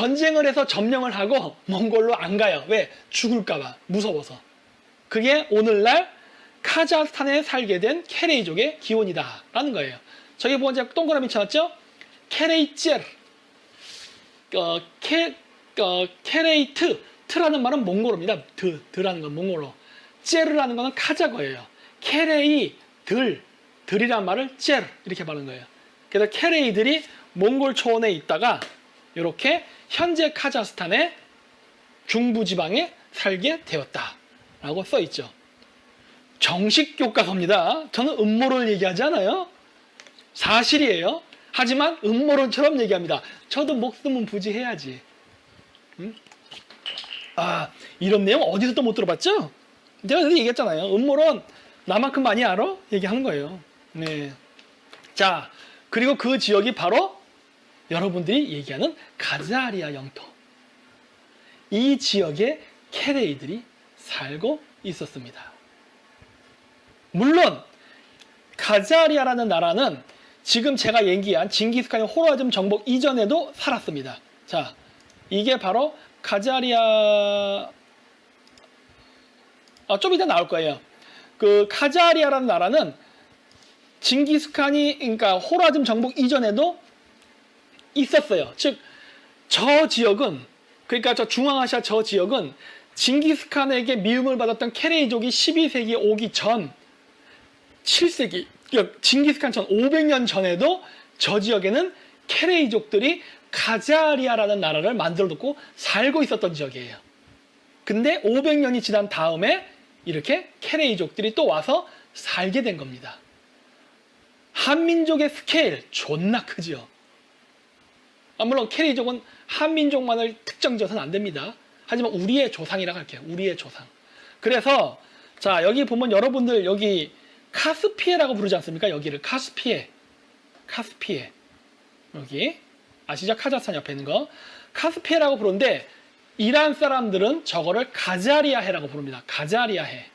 전쟁을 해서 점령을 하고 몽골로 안 가요. 왜? 죽을까봐 무서워서. 그게 오늘날 카자흐스탄에 살게 된 케레이족의 기원이다 라는 거예요. 저기 보면 제가 동그라미 쳐놨죠? 케레이ツェ르, 케레이트, 트라는 말은 몽골어입니다. 드라는 건 몽골어. 찌르라는 거는 카자거예요. 케레이, 들이란 말을 찌르 이렇게 말하는 거예요. 그래서 케레이들이 몽골 초원에 있다가 이렇게 현재 카자흐스탄의 중부지방에 살게 되었다라고 써있죠. 정식 교과서입니다. 저는 음모론을 얘기하지 않아요. 사실이에요. 하지만 음모론처럼 얘기합니다. 저도 목숨은 부지해야지. 이런 내용 어디서도 못 들어봤죠? 제가 얘기했잖아요. 음모론 나만큼 많이 알아? 얘기하는 거예요. 네. 자, 그리고 그 지역이 바로 여러분들이 얘기하는 가자리아 영토. 이 지역에 케레이들이 살고 있었습니다. 물론 가자리아라는 나라는 지금 제가 얘기한 징기스칸의 호라즘 정복 이전에도 살았습니다. 자, 이게 바로 가자리아, 좀 이따 나올 거예요. 그 가자리아라는 나라는 징기스칸이, 그러니까 호라즘 정복 이전에도 있었어요. 즉, 저 지역은, 그러니까 저 중앙아시아 저 지역은 징기스칸에게 미움을 받았던 케레이족이 12세기 오기 전 7세기, 그러니까 징기스칸 전 500년 전에도 저 지역에는 케레이족들이 가자리아라는 나라를 만들어 놓고 살고 있었던 지역이에요. 근데 500년이 지난 다음에 이렇게 케레이족들이 또 와서 살게 된 겁니다. 한민족의 스케일 존나 크죠. 물론 케레이족은 한민족만을 특정지어서는 안 됩니다. 하지만 우리의 조상이라고 할게요. 우리의 조상. 그래서 자, 여기 보면 여러분들 여기 카스피해라고 부르지 않습니까? 여기를 카스피해. 여기 아시죠? 카자흐스탄 옆에 있는 거. 카스피해라고 부르는데 이란 사람들은 저거를 가자리아해라고 부릅니다. 가자리아해.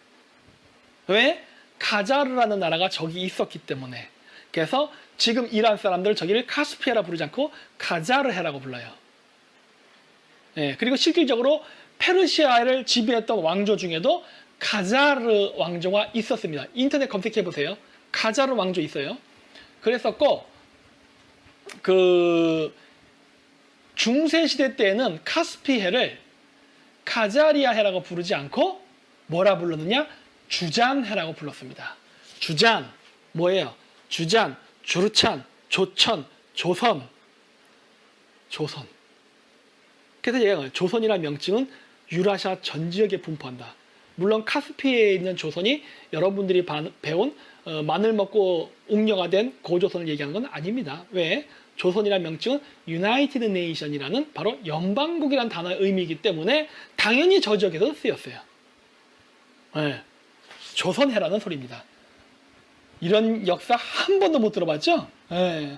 왜? 가자르라는 나라가 저기 있었기 때문에. 그래서 지금 이란 사람들 저기를 카스피해라 부르지 않고 가자르해라고 불러요. 네, 그리고 실질적으로 페르시아를 지배했던 왕조 중에도 가자르 왕조가 있었습니다. 인터넷 검색해 보세요. 가자르 왕조 있어요. 그랬었고 그 중세시대 때에는 카스피해를 가자리아해라고 부르지 않고 뭐라 불렀느냐? 주잔해라고 불렀습니다. 주잔 뭐예요? 주잔, 주르찬, 조천, 조선. 그래서 얘가 조선이라는 명칭은 유라시아 전 지역에 분포한다. 물론 카스피해에 있는 조선이 여러분들이 배운 마늘 먹고 웅녀가 된 고조선을 얘기하는 건 아닙니다. 왜? 조선이라는 명칭은 유나이티드 네이션이라는 바로 연방국이라는 단어의 의미이기 때문에 당연히 저 지역에서 쓰였어요. 네. 조선해라는 소리입니다. 이런 역사 한 번도 못 들어봤죠? 네.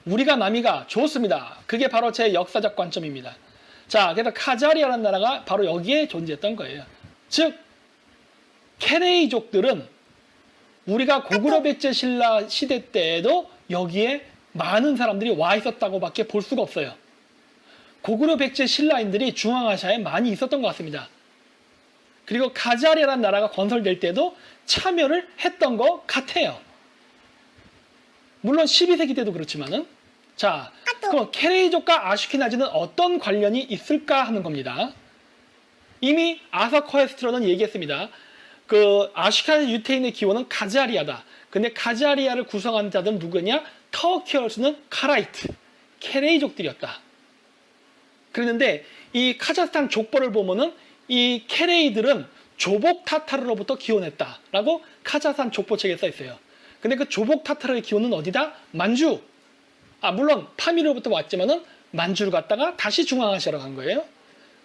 우리가 남이가 좋습니다. 그게 바로 제 역사적 관점입니다. 자, 그래서 카자리아라는 나라가 바로 여기에 존재했던 거예요. 즉, 케레이족들은 우리가 고구려 백제 신라 시대 때에도 여기에 많은 사람들이 와 있었다고 밖에 볼 수가 없어요. 고구려 백제 신라인들이 중앙아시아에 많이 있었던 것 같습니다. 그리고 가자리아라는 나라가 건설될 때도 참여를 했던 것 같아요. 물론 12세기 때도 그렇지만은. 자, 그럼 케레이족과 아슈케나즈는 어떤 관련이 있을까 하는 겁니다. 이미 아서 커에스트로는 얘기했습니다. 그 아슈케나즈 유태인의 기원은 가자리아다. 근데 가자리아를 구성한 자들은 누구냐? 터키어스는 카라이트, 케레이족들이었다. 그랬는데 이 카자흐스탄 족보를 보면은 이 케레이들은 조복 타타르로부터 기원했다라고 카자흐스탄 족보책에 써 있어요. 근데 그 조복 타타르의 기원은 어디다? 만주. 물론 파미르로부터 왔지만은 만주를 갔다가 다시 중앙아시아로 간 거예요.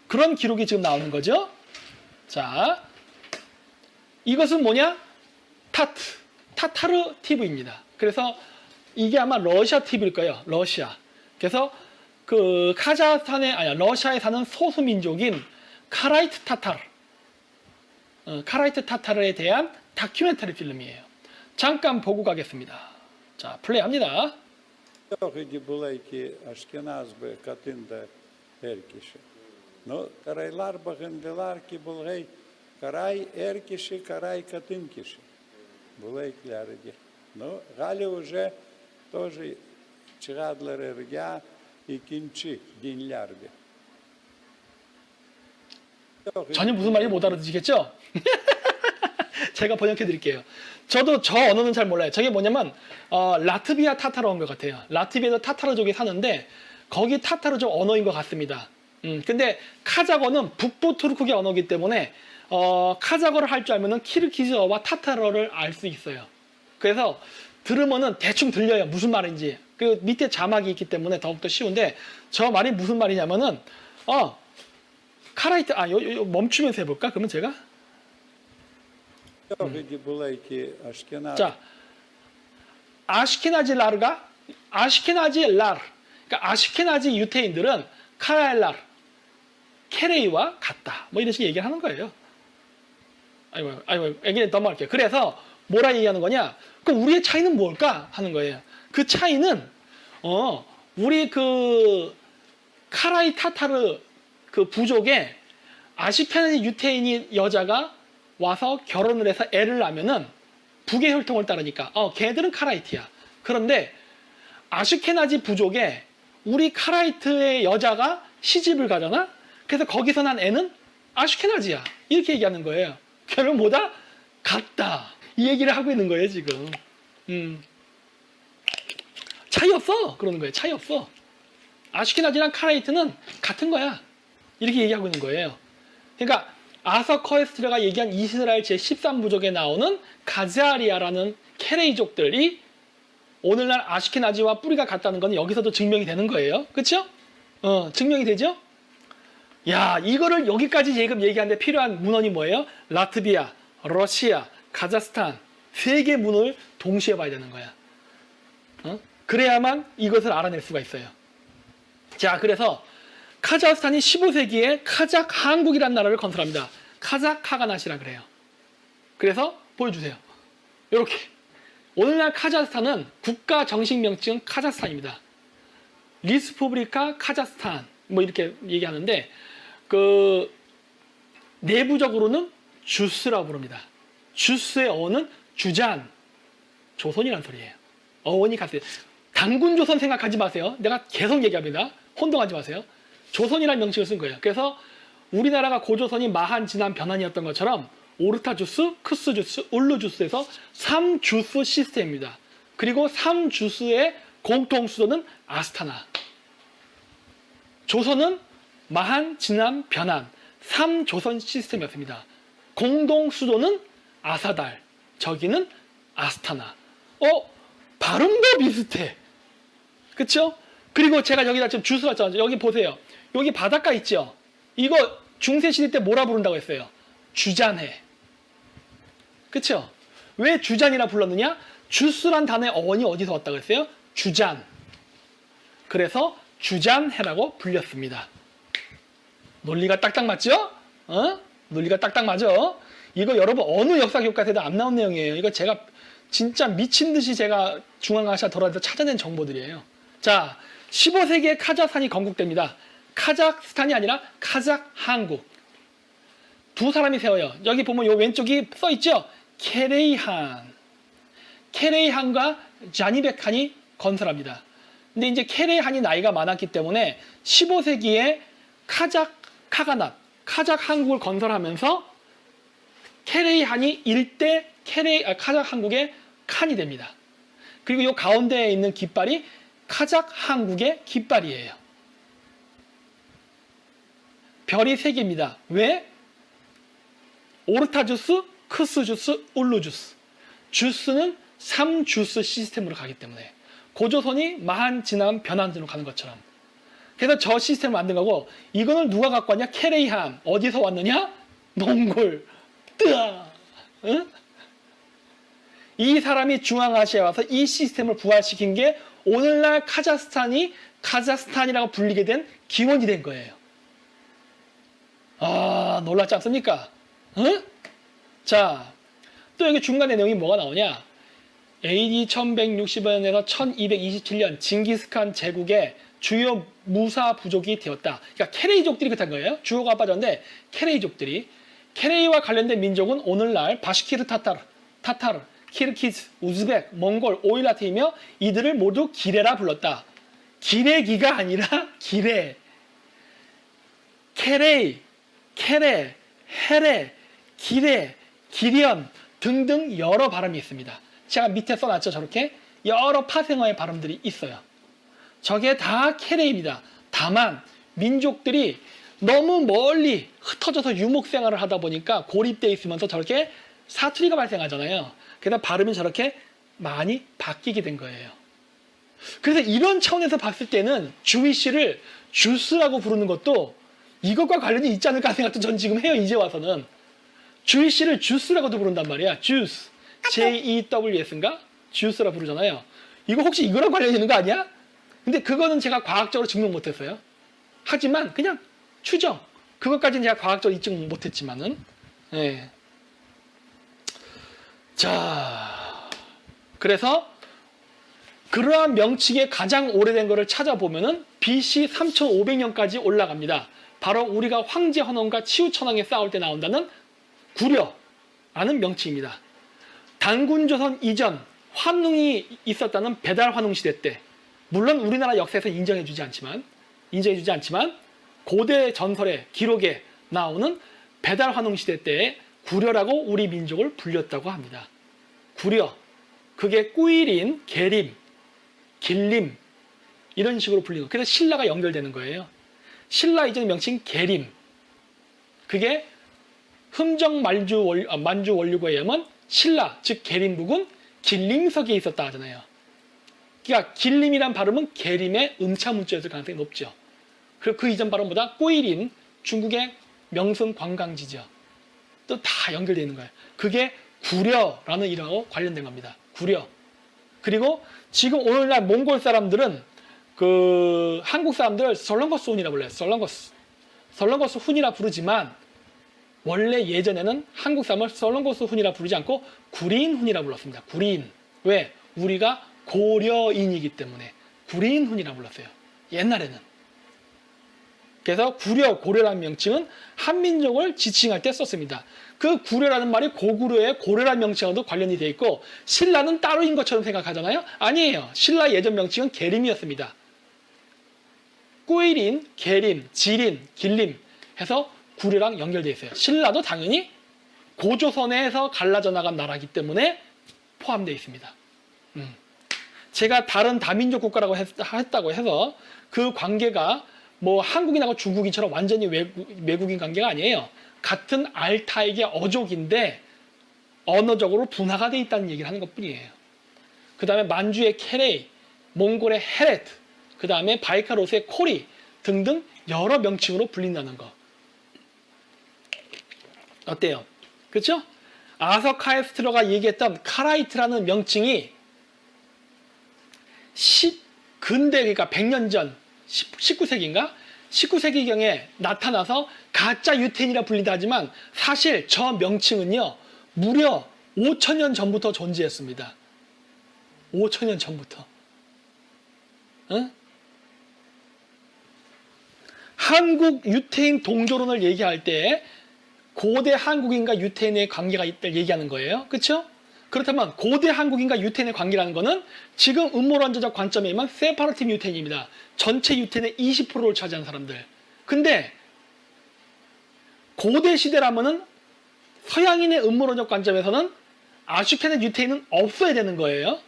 그런 기록이 지금 나오는 거죠. 자, 이것은 뭐냐? 타타르 TV입니다. 그래서 이게 아마 러시아 TV일 거예요. 러시아. 그래서 그 러시아에 사는 소수민족인 카라이트 타타르에 대한 다큐멘터리 필름이에요. 잠깐 보고 가겠습니다. 자, 플레이합니다. Тоді були які Ашкеназ би катинда еркіші. Ну, карайлар баганделарки булгай карай еркіші, карай катинкіші. Були кляриді. Ну, галі вже теж чигадлер ердя і кінчі дінлярді. 전혀 무슨 말인지 못 알아듣시겠죠? 제가 번역해 드릴게요. 저도 저 언어는 잘 몰라요. 저게 뭐냐면 라트비아 타타르어인 것 같아요. 라트비아도 타타르족이 사는데 거기 타타르족 언어인 것 같습니다. 근데 카자거는 북부 투르크계 언어이기 때문에 카자거를 할 줄 알면은 키르기즈어와 타타르어를 알 수 있어요. 그래서 들으면은 대충 들려요. 무슨 말인지. 그 밑에 자막이 있기 때문에 더욱더 쉬운데 저 말이 무슨 말이냐면은 카라이트 요 멈추면서 해볼까? 그러면 제가 тоді були які Ашкеназ. 자, 아시케나지 라르가 아시케나지 라르, 그러니까 아시케나지 유태인들은 카라엘라르, 케레이와 같다. 뭐 이런 식의 얘기를 하는 거예요. 아이고, 얘기 넘어갈게요. 그래서 뭐라 얘기하는 거냐? 그럼 우리의 차이는 뭘까? 하는 거예요. 그 차이는 우리 그 카라이 타타르 그 부족에 아시케나지 유태인이 여자가 와서 결혼을 해서 애를 낳으면은 북의 혈통을 따르니까 걔들은 카라이트야. 그런데 아슈케나지 부족에 우리 카라이트의 여자가 시집을 가잖아. 그래서 거기서 난 애는 아슈케나지야. 이렇게 얘기하는 거예요. 결국 뭐다? 같다. 이 얘기를 하고 있는 거예요 지금. 차이 없어. 그러는 거예요. 차이 없어. 아슈케나지랑 카라이트는 같은 거야. 이렇게 얘기하고 있는 거예요. 그러니까 아서 커에스트라가 얘기한 이스라엘 제13부족에 나오는 가자리아라는 케레이족들이 오늘날 아시케나지와 뿌리가 같다는 건 여기서도 증명이 되는 거예요. 그렇죠? 증명이 되죠? 야, 이거를 여기까지 지금 얘기하는데 필요한 문헌이 뭐예요? 라트비아, 러시아, 카자흐스탄 세 개 문을 동시에 봐야 되는 거야. 그래야만 이것을 알아낼 수가 있어요. 자, 그래서 카자흐스탄이 15세기에 카자흐 한국이라는 나라를 건설합니다. 카자흐 카가낫이라 그래요. 그래서 보여주세요. 이렇게 오늘날 카자흐스탄은 국가 정식 명칭은 카자흐스탄입니다. 리스푸브리카 카자흐스탄 뭐 이렇게 얘기하는데 그 내부적으로는 주스라고 부릅니다. 주스의 어원은 주잔, 조선이라는 소리예요. 어원이 같아요. 당군 조선 생각하지 마세요. 내가 계속 얘기합니다. 혼동하지 마세요. 조선이라는 명칭을 쓴 거예요. 그래서 우리나라가 고조선이 마한, 진한, 변한이었던 것처럼 오르타 주스, 크스 주스, 울루 주스에서 3주스 시스템입니다. 그리고 3주스의 공통 수도는 아스타나. 조선은 마한, 진한, 변한 3조선 시스템이었습니다. 공동 수도는 아사달, 저기는 아스타나. 발음도 비슷해. 그쵸? 그리고 제가 여기다 지금 주스가 있잖아요. 여기 보세요. 여기 바닷가 있죠? 이거 중세시대 때 뭐라 부른다고 했어요? 주잔해. 그쵸? 왜 주잔이라 불렀느냐? 주스란 단어의 어원이 어디서 왔다고 했어요? 주잔. 그래서 주잔해라고 불렸습니다. 논리가 딱딱 맞죠? 논리가 딱딱 맞죠? 이거 여러분 어느 역사 교과서에도 안 나온 내용이에요. 이거 제가 진짜 미친 듯이 제가 중앙아시아 돌아다니면서 찾아낸 정보들이에요. 자, 15세기에 카자흐스탄이 건국됩니다. 카자흐스탄이 아니라 카자흐 한국. 두 사람이 세워요. 여기 보면 요 왼쪽이 써있죠? 케레이한. 케레이한과 자니백한이 건설합니다. 근데 이제 케레이한이 나이가 많았기 때문에 15세기에 카자흐 카가낫, 카자흐 한국을 건설하면서 케레이한이 일대 카자흐 한국의 칸이 됩니다. 그리고 요 가운데에 있는 깃발이 카자흐 한국의 깃발이에요. 별이 3개입니다. 왜? 오르타 주스, 크스 주스, 울루 주스. 주스는 3주스 시스템으로 가기 때문에 고조선이 마한, 진한, 변한으로 가는 것처럼. 그래서 저 시스템을 만든 거고 이거는 누가 갖고 왔냐? 케레이한. 어디서 왔느냐? 몽골. 뜨아. 응? 이 사람이 중앙아시아에 와서 이 시스템을 부활시킨 게 오늘날 카자흐스탄이 카자흐스탄이라고 불리게 된 기원이 된 거예요. 아, 놀랍지 않습니까? 응? 자, 또 여기 중간에 내용이 뭐가 나오냐? AD 1160년에서 1227년 징기스칸 제국의 주요 무사 부족이 되었다. 그러니까 케레이족들이 그렇다는 거예요. 주요가 빠졌는데 케레이족들이. 케레이와 관련된 민족은 오늘날 바시키르 타타르, 키르키즈, 우즈벡, 몽골, 오일라트이며 이들을 모두 기레라 불렀다. 기레기가 아니라 기레. 케레이, 케레, 헤레, 기레, 기리언 등등 여러 발음이 있습니다. 제가 밑에 써놨죠. 저렇게 여러 파생어의 발음들이 있어요. 저게 다 케레입니다. 다만 민족들이 너무 멀리 흩어져서 유목 생활을 하다 보니까 고립되어 있으면서 저렇게 사투리가 발생하잖아요. 그래서 발음이 저렇게 많이 바뀌게 된 거예요. 그래서 이런 차원에서 봤을 때는 주위시를 주스라고 부르는 것도 이것과 관련이 있지 않을까 생각도 전 지금 해요. 이제 와서는. 주위시를 주스라고도 부른단 말이야. 주스. J-E-W-S인가? 주스라 부르잖아요. 이거 혹시 이거랑 관련이 있는 거 아니야? 근데 그거는 제가 과학적으로 증명 못했어요. 하지만 그냥 추정. 그것까지는 제가 과학적으로 입증 못했지만은. 네. 자, 그래서 그러한 명칭의 가장 오래된 거를 찾아보면은 BC 3500년까지 올라갑니다. 바로 우리가 황제 헌원과 치우천왕에 싸울 때 나온다는 구려라는 명칭입니다. 단군조선 이전 환웅이 있었다는 배달 환웅 시대 때, 물론 우리나라 역사에서 인정해주지 않지만 고대 전설의 기록에 나오는 배달 환웅 시대 때에 구려라고 우리 민족을 불렸다고 합니다. 구려, 그게 꾸일인, 계림, 길림 이런 식으로 불리는 거예요. 그래서 신라가 연결되는 거예요. 신라 이전 명칭 계림, 그게 흠정 만주 원류고에 의하면 신라, 즉 계림국은 길림석에 있었다 하잖아요. 그러니까 길림이란 발음은 계림의 음차 문자였을 가능성이 높죠. 그리고 그 이전 발음보다 꾸일인, 중국의 명승 관광지죠. 또 다 연결되어 있는 거예요. 그게 구려라는 이름하고 관련된 겁니다. 구려. 그리고 지금 오늘날 몽골 사람들은 그 한국 사람들을 설렁거스 훈이라 불러요. 설렁거스 훈이라 부르지만 원래 예전에는 한국 사람을 설렁거스 훈이라 부르지 않고 구리인 훈이라 불렀습니다. 구리인. 왜? 우리가 고려인이기 때문에 구리인 훈이라 불렀어요. 옛날에는. 그래서 구려, 고려라는 명칭은 한민족을 지칭할 때 썼습니다. 그 구려라는 말이 고구려의 고려라는 명칭하고도 관련이 되어 있고 신라는 따로인 것처럼 생각하잖아요. 아니에요. 신라 예전 명칭은 계림이었습니다. 꾸일인, 계림, 지린, 길림 해서 구려랑 연결되어 있어요. 신라도 당연히 고조선에서 갈라져 나간 나라이기 때문에 포함되어 있습니다. 제가 다른 다민족 국가라고 했다고 해서 그 관계가 뭐 한국인하고 중국인처럼 완전히 외국인 관계가 아니에요. 같은 알타익의 어족인데 언어적으로 분화가 되어 있다는 얘기를 하는 것뿐이에요. 그 다음에 만주의 케레이, 몽골의 헤레트, 그 다음에 바이카로스의 코리 등등 여러 명칭으로 불린다는 거. 어때요? 그렇죠? 아서 카에스트로가 얘기했던 카라이트라는 명칭이 근대, 그러니까 100년 전 19세기인가? 19세기경에 나타나서 가짜 유태인이라 불린다 하지만 사실 저 명칭은요 무려 5,000년 전부터 존재했습니다. 5,000년 전부터. 응? 한국 유태인 동조론을 얘기할 때 고대 한국인과 유태인의 관계가 있다 얘기하는 거예요. 그렇죠? 그렇다면 고대 한국인과 유태인의 관계라는 거는 지금 음모론자적 관점에 의하면 세파라팀 유태인입니다. 전체 유태인의 20%를 차지한 사람들. 근데 고대 시대라면은 서양인의 음모론적 관점에서는 아슈케나즈 유태인은 없어야 되는 거예요.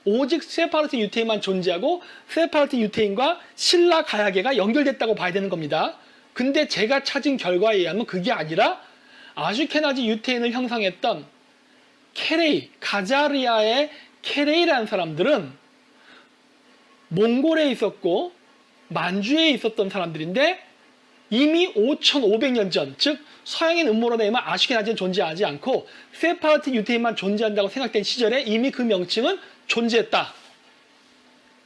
오직 세파라팀 유태인만 존재하고 세파라팀 유태인과 신라 가야계가 연결됐다고 봐야 되는 겁니다. 근데 제가 찾은 결과에 의하면 그게 아니라 아슈케나즈 유태인을 형성했던 케레이, 가자리아의 케레이라는 사람들은 몽골에 있었고 만주에 있었던 사람들인데 이미 5,500년 전, 즉 서양인 음모론에 의하면 아슈케나즈는 존재하지 않고 세파라틴 유태인만 존재한다고 생각된 시절에 이미 그 명칭은 존재했다.